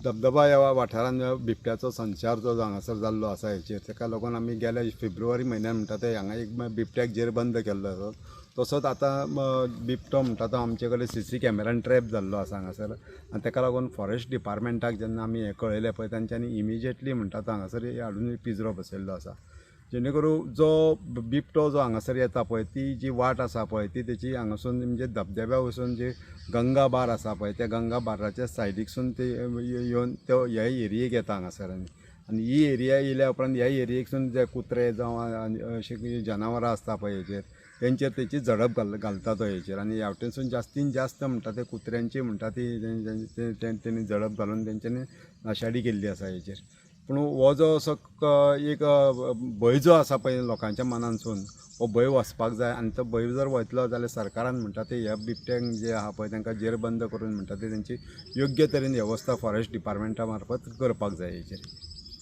धबधबा ह्या वाठारांत बिबट्याचो संचार जो हांगासर जाल्लो आसा हेचेर ताका लागून आमी गेल्या फेब्रुवारी म्हयन्यान म्हणटा ते हांगा एक बिबट्याक जेरबंद केल्लो आसा. तसोच आतां बिबटो म्हणटा तो आमचे कडेन CC कॅमेरान ट्रॅप जाल्लो आसा हांगासर आनी ताका लागून फॉरेस्ट डिपार्टमेंटाक जेन्ना आमी हें कळयलें पळय तेंच्यांनी इमिजिएटली म्हणटा तो हांगासर हाडून पिंजरो बसयल्लो आसा. जेणे करून जो बिबटो जो हांगासर येता पळय ती जी वाट आसा पळय ती तेची हांगासून म्हणजे धबधब्या वचून जी गंगा बार आसा पळय त्या गंगा बाराच्या सायडीकसून ते येवन त्यो ह्या एरियेक येता हांगासर आनी ही एरिया येयल्या उपरांत ह्या एरियेकसून जे कुत्रे जावं अशी जनावरां आसता पळय हेचेर तेंचेर तेची झडप घालता तो हेचेर आनी ह्या वटेनसून जास्तीन जास्त म्हणटा ते कुत्र्यांची म्हणटा ती तेणी झडप घालून तेंच्यांनी नाशाडी केल्ली आसा हेचेर. पूण हो जो असो एक भंय जो आसा पळय लोकांच्या मनानसून हो भंय वचपाक जाय आनी तो भंय जर वतलो जाल्यार सरकारान म्हणटा ते ह्या बिबट्यांक जे आहा पळय तांकां जेरबंद करून म्हणटा ते तेंची योग्य तरेन वेवस्था फॉरेस्ट डिपार्टमेंटा मार्फत करपाक जाय हेचेर.